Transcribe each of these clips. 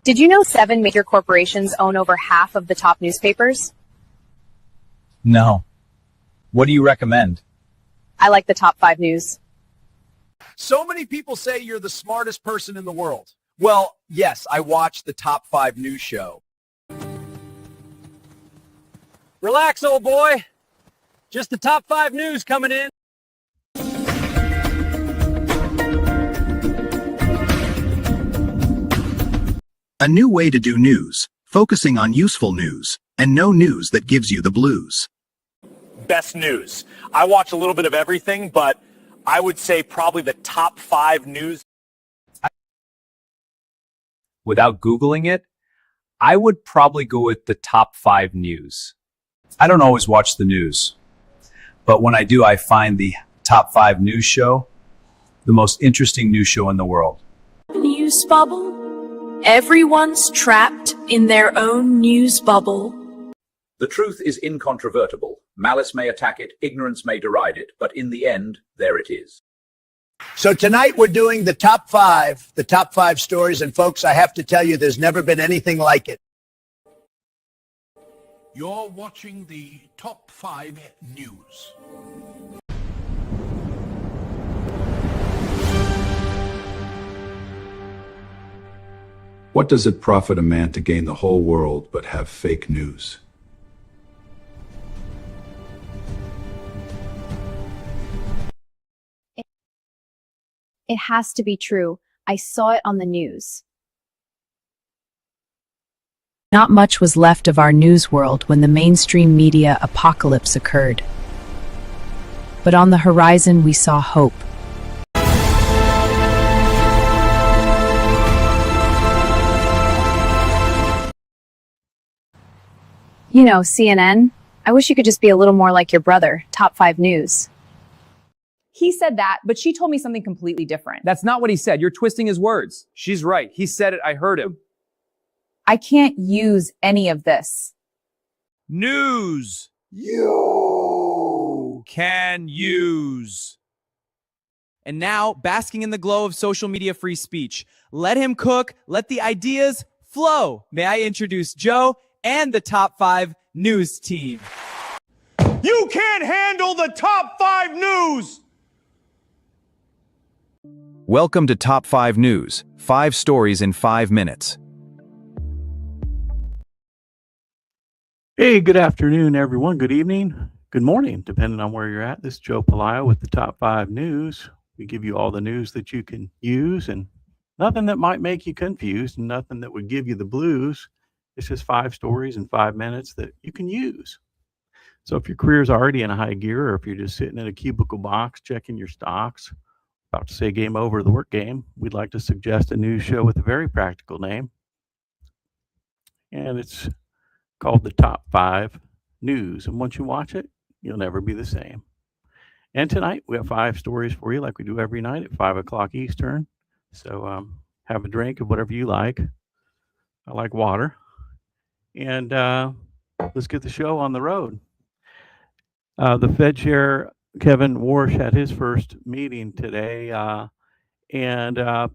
Did you know 7 major corporations own over half of the top newspapers? No. What do you recommend? I like the top 5 news. So many people say you're the smartest person in the world. Well, yes, I watch the top 5 news show. Relax, old boy. Just the top 5 news coming in. A new way to do news, focusing on useful news, and no news that gives you the blues. Best news. I watch a little bit of everything, but I would say probably the top 5 news. Without Googling it, I would probably go with the top 5 news. I don't always watch the news, but when I do, I find the top 5 news show the most interesting news show in the world. News bubble? Everyone's trapped in their own news bubble. The truth is incontrovertible. Malice may attack it, ignorance may deride it, but in the end, there it is. So tonight we're doing the top 5 stories, and folks, I have to tell you, there's never been anything like it. You're watching the top 5 news. What does it profit a man to gain the whole world but have fake news? It has to be true. I saw it on the news. Not much was left of our news world when the mainstream media apocalypse occurred. But on the horizon we saw hope. You know, CNN, I wish you could just be a little more like your brother, top 5 news. He said that, but she told me something completely different. That's not what he said. You're twisting his words. She's right. He said it. I heard him. I can't use any of this. News. You can use. And now, basking in the glow of social media free speech. Let him cook. Let the ideas flow. May I introduce Joe and the top 5 news team. You can't handle the top 5 news! Welcome to Top 5 News, 5 stories in 5 minutes. Hey, good afternoon, everyone. Good evening. Good morning, depending on where you're at. This is Joe Palaio with the Top 5 News. We give you all the news that you can use and nothing that might make you confused and nothing that would give you the blues. It's just 5 stories in 5 minutes that you can use. So if your career is already in a high gear, or if you're just sitting in a cubicle box checking your stocks, about to say game over the work game, we'd like to suggest a news show with a very practical name. And it's called the Top 5 News. And once you watch it, you'll never be the same. And tonight we have 5 stories for you like we do every night at 5 o'clock Eastern. So have a drink of whatever you like. I like water. And let's get the show on the road. The Fed Chair, Kevin Warsh, had his first meeting today and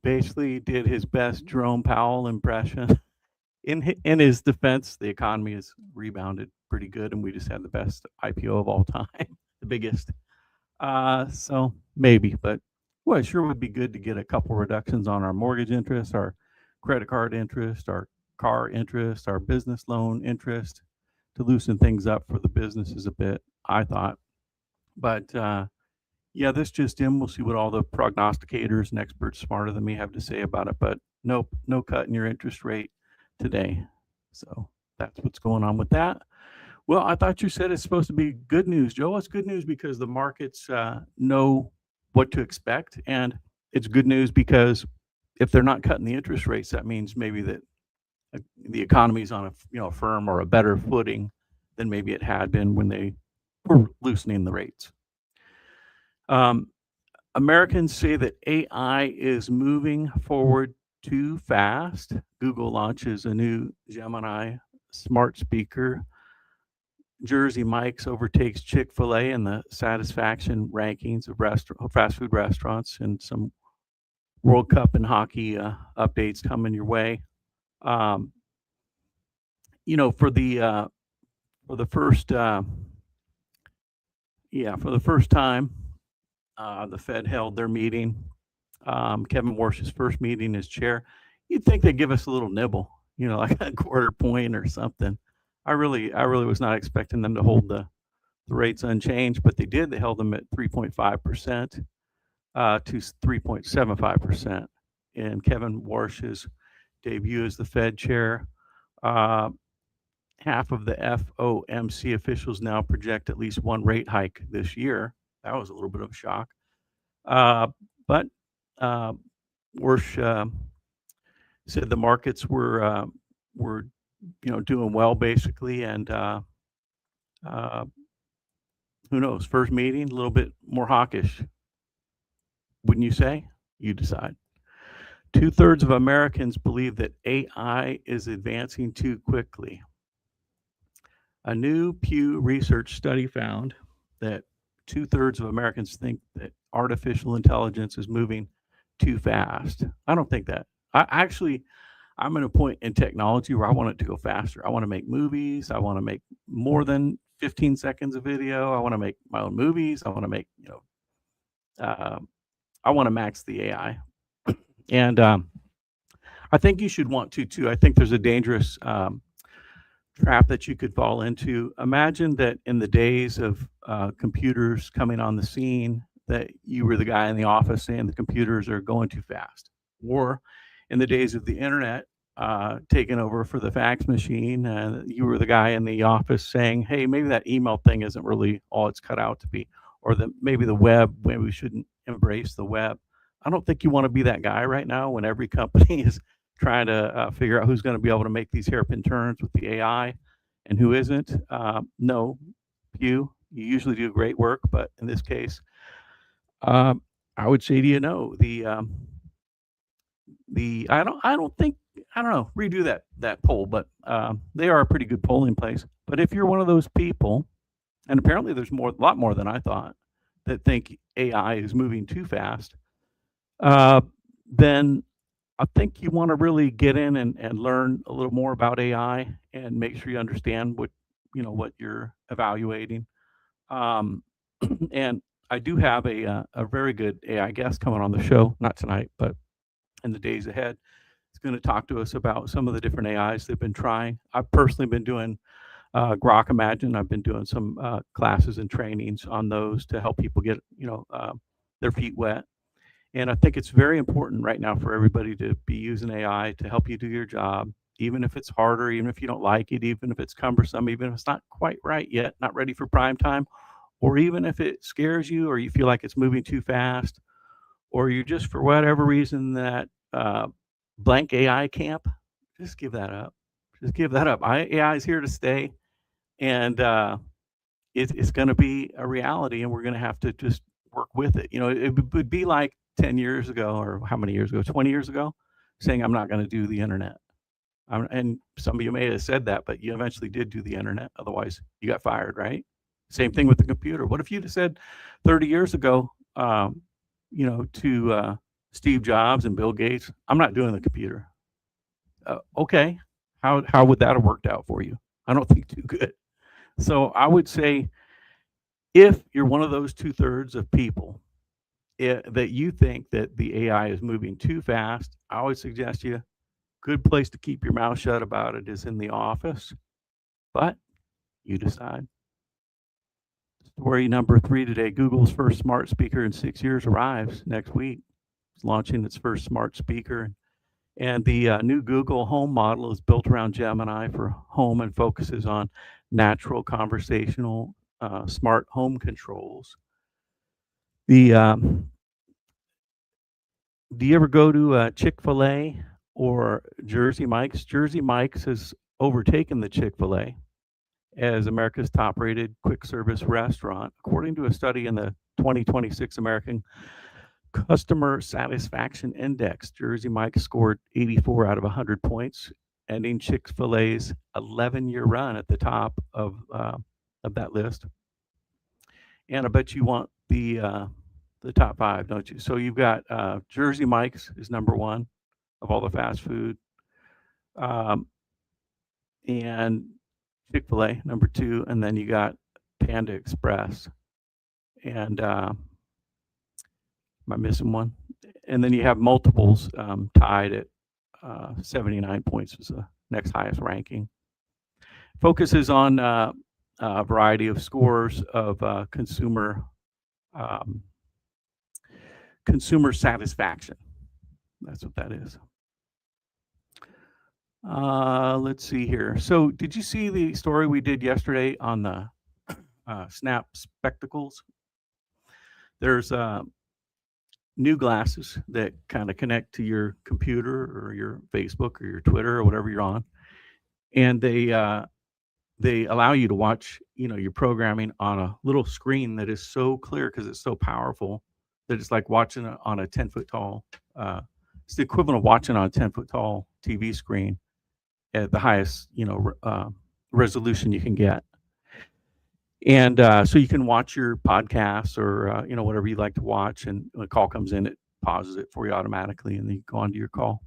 basically did his best Jerome Powell impression. In his defense, the economy has rebounded pretty good, and we just had the best IPO of all time, the biggest. So maybe, but well, it sure would be good to get a couple reductions on our mortgage interest, our credit card interest, our car interest, our business loan interest, to loosen things up for the businesses a bit, I thought. But yeah, this just in. We'll see what all the prognosticators and experts smarter than me have to say about it. But nope, no cut in your interest rate today. So that's what's going on with that. Well, I thought you said it's supposed to be good news, Joe. It's good news because the markets know what to expect. And it's good news because if they're not cutting the interest rates, that means maybe that the economy is on a firm or a better footing than maybe it had been when they were loosening the rates. Americans say that AI is moving forward too fast. Google launches a new Gemini smart speaker. Jersey Mike's overtakes Chick-fil-A in the satisfaction rankings of fast food restaurants, and some World Cup and hockey updates coming your way. You know, for the first time, the Fed held their meeting. Kevin Warsh's first meeting as chair. You'd think they'd give us a little nibble, you know, like a quarter point or something. I really was not expecting them to hold the rates unchanged, but they did. They held them at 3.5% to 3.75%. In Kevin Warsh's debut as the Fed chair, half of the FOMC officials now project at least one rate hike this year. That was a little bit of a shock. But Warsh said the markets were doing well basically, and who knows? First meeting, a little bit more hawkish, wouldn't you say? You decide. 2/3 of Americans believe that AI is advancing too quickly. A new Pew Research study found that 2/3 of Americans think that artificial intelligence is moving too fast. I don't think that. I'm at a point in technology where I want it to go faster. I want to make movies. I want to make more than 15 seconds of video. I want to make my own movies. I want to make, I want to max the AI. And I think you should want to too. I think there's a dangerous trap that you could fall into. Imagine that in the days of computers coming on the scene, that you were the guy in the office saying the computers are going too fast. Or in the days of the internet taking over for the fax machine, you were the guy in the office saying, hey, maybe that email thing isn't really all it's cut out to be. Or that maybe the web, maybe we shouldn't embrace the web. I don't think you want to be that guy right now when every company is trying to figure out who's going to be able to make these hairpin turns with the AI and who isn't. No, you usually do great work, but in this case, I would say to you, no. I don't know. Redo that poll, but they are a pretty good polling place. But if you're one of those people, and apparently there's a lot more than I thought that think AI is moving too fast, then I think you want to really get in and learn a little more about AI and make sure you understand what you're evaluating. And I do have a very good AI guest coming on the show, not tonight, but in the days ahead. He's going to talk to us about some of the different AIs they've been trying. I've personally been doing Grok Imagine. I've been doing some classes and trainings on those to help people get their feet wet. And I think it's very important right now for everybody to be using AI to help you do your job, even if it's harder, even if you don't like it, even if it's cumbersome, even if it's not quite right yet, not ready for prime time, or even if it scares you or you feel like it's moving too fast, or you just, for whatever reason, that blank AI camp, just give that up. Just give that up. AI is here to stay, and it's going to be a reality, and we're going to have to just work with it. It would be like 10 years ago, or how many years ago, 20 years ago, saying I'm not going to do the internet. And some of you may have said that, but you eventually did do the internet. Otherwise, you got fired, right? Same thing with the computer. What if you'd have said 30 years ago, to Steve Jobs and Bill Gates, I'm not doing the computer. Okay, how would that have worked out for you? I don't think too good. So I would say, if you're one of those 2/3 of people that you think that the AI is moving too fast, I would suggest you, good place to keep your mouth shut about it is in the office, but you decide. Story number 3 today: Google's first smart speaker in 6 years arrives next week. It's launching its first smart speaker. And the new Google Home model is built around Gemini for home and focuses on natural conversational smart home controls. Do you ever go to Chick-fil-A or Jersey Mike's? Jersey Mike's has overtaken the Chick-fil-A as America's top-rated quick-service restaurant. According to a study in the 2026 American Customer Satisfaction Index, Jersey Mike's scored 84 out of 100 points, ending Chick-fil-A's 11-year run at the top of that list. And I bet you want the top 5, don't you? So you've got Jersey Mike's is number 1 of all the fast food. And Chick-fil-A, number 2, and then you got Panda Express. And am I missing one? And then you have multiples tied at 79 points was the next highest ranking. Focuses on a variety of scores of consumer satisfaction. That's what that is. Let's see here. So did you see the story we did yesterday on the Snap Spectacles? There's new glasses that kind of connect to your computer or your Facebook or your Twitter or whatever you're on, and they allow you to watch, your programming on a little screen that is so clear because it's so powerful that it's like watching it on a 10-foot tall. It's the equivalent of watching on a 10-foot tall TV screen at the highest, resolution you can get. And so you can watch your podcasts or, whatever you like to watch. And when a call comes in, it pauses it for you automatically, and then you go on to your call.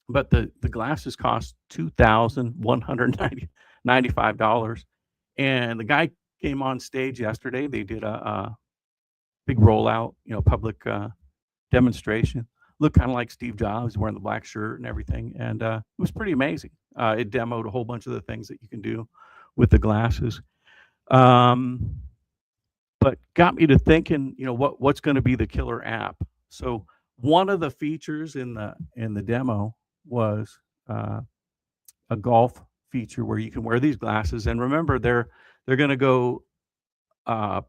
But the glasses cost $2,195. And the guy came on stage yesterday. They did a big rollout, public demonstration. Looked kind of like Steve Jobs, wearing the black shirt and everything. And it was pretty amazing. It demoed a whole bunch of the things that you can do with the glasses. But got me to thinking, what's going to be the killer app? So one of the features in the demo was a golf feature where you can wear these glasses. And remember, they're going to go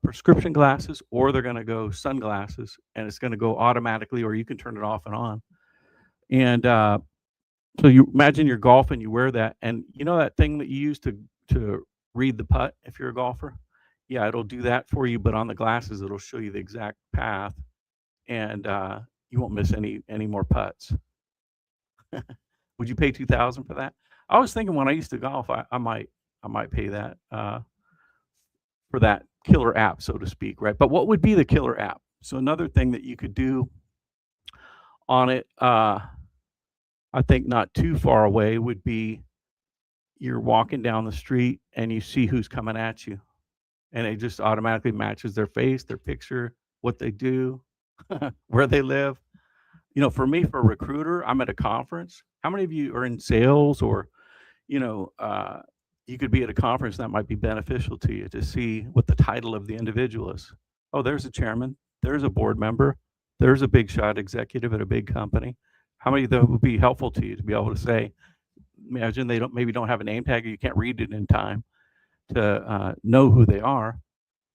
prescription glasses, or they're going to go sunglasses, and it's going to go automatically, or you can turn it off and on. And so you imagine you're golfing, you wear that, and that thing that you use to read the putt if you're a golfer? Yeah, it'll do that for you, but on the glasses, it'll show you the exact path, and you won't miss any more putts. Would you pay $2,000 for that? I was thinking when I used to golf, I might pay that for that killer app, so to speak, right? But what would be the killer app? So another thing that you could do on it, I think not too far away, would be you're walking down the street and you see who's coming at you, and it just automatically matches their face, their picture, what they do, where they live. For me, for a recruiter, I'm at a conference. How many of you are in sales, or you could be at a conference that might be beneficial to you to see what the title of the individual is? Oh, there's a chairman, there's a board member, there's a big shot executive at a big company. How many of them would be helpful to you to be able to say, imagine they maybe don't have a name tag, or you can't read it in time to know who they are,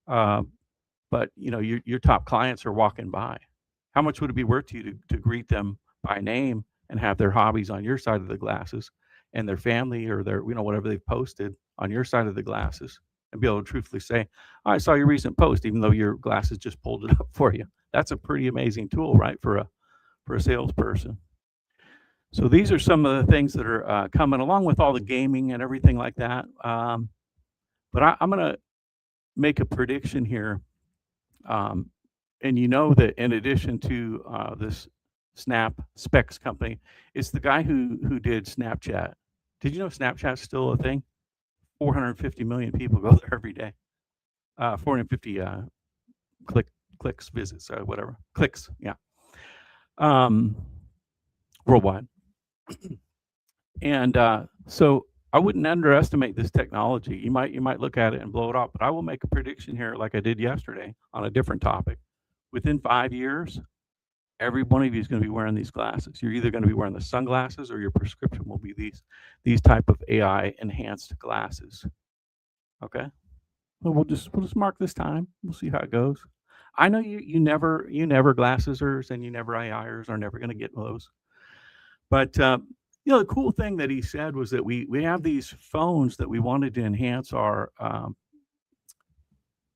but your top clients are walking by. How much would it be worth to you to greet them by name and have their hobbies on your side of the glasses, and their family or their whatever they've posted on your side of the glasses, and be able to truthfully say, oh, I saw your recent post, even though your glasses just pulled it up for you? That's a pretty amazing tool, right, for a salesperson. So these are some of the things that are coming along with all the gaming and everything like that. But I'm going to make a prediction here. And that in addition to this Snap Specs company, it's the guy who did Snapchat. Did you know Snapchat's still a thing? 450 million people go there every day. 450 clicks, visits, whatever. Clicks, yeah. Worldwide. And so I wouldn't underestimate this technology. You might look at it and blow it up, but I will make a prediction here, like I did yesterday on a different topic. Within 5 years, every one of you is going to be wearing these glasses. You're either going to be wearing the sunglasses, or your prescription will be these type of AI enhanced glasses. Okay, well, we'll just mark this time. We'll see how it goes. I know you never glassesers and you never AIers are never going to get those. But the cool thing that he said was that we have these phones that we wanted to enhance our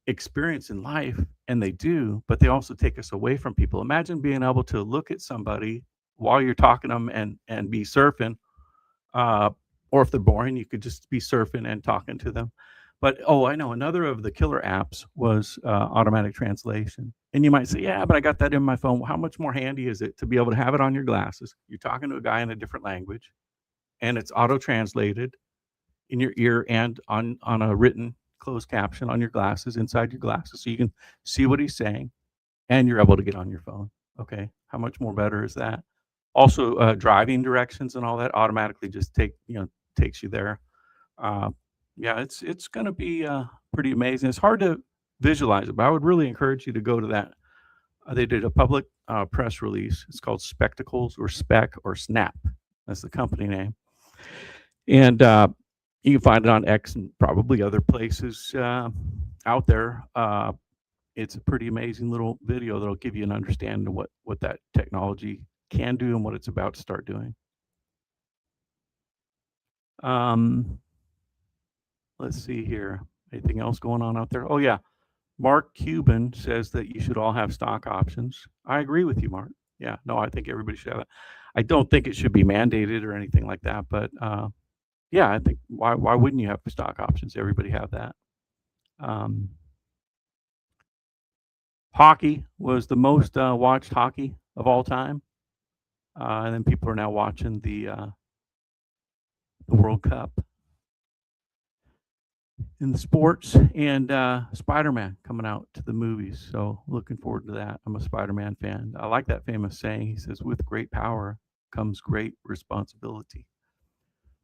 experience in life, and they do, but they also take us away from people. Imagine being able to look at somebody while you're talking to them and be surfing, or if they're boring, you could just be surfing and talking to them. But I know another of the killer apps was automatic translation. And you might say, yeah, but I got that in my phone. How much more handy is it to be able to have it on your glasses? You're talking to a guy in a different language, and it's auto-translated in your ear and on a written closed caption on your glasses, inside your glasses, so you can see what he's saying, and you're able to get on your phone. Okay, how much more better is that? Also, driving directions and all that automatically just takes you there. Yeah, it's going to be pretty amazing. It's hard to visualize it, but I would really encourage you to go to that. They did a public press release. It's called Spectacles or Spec or Snap. That's the company name. And you can find it on X and probably other places out there. It's a pretty amazing little video that'll give you an understanding of what that technology can do and what it's about to start doing. Let's see here. Anything else going on out there? Oh, yeah. Mark Cuban says that you should all have stock options. I agree with you, Mark. Yeah, no, I think everybody should have it. I don't think it should be mandated or anything like that, but yeah, I think why wouldn't you have stock options? Everybody have that. Hockey was the most watched hockey of all time, and then people are now watching the World Cup in the sports, and Spider-Man coming out to the movies. So looking forward to that. I'm a Spider-Man fan. I like that famous saying. He says, "With great power comes great responsibility."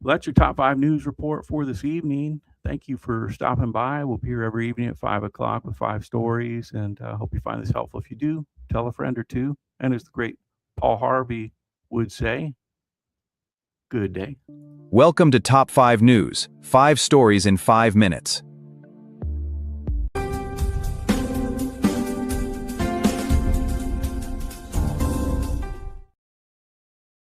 Well, that's your top 5 news report for this evening. Thank you for stopping by. We'll be here every evening at 5 o'clock with 5 stories, and hope you find this helpful. If you do, tell a friend or two. And as the great Paul Harvey would say, good day. Welcome to Top 5 News, 5 stories in 5 minutes.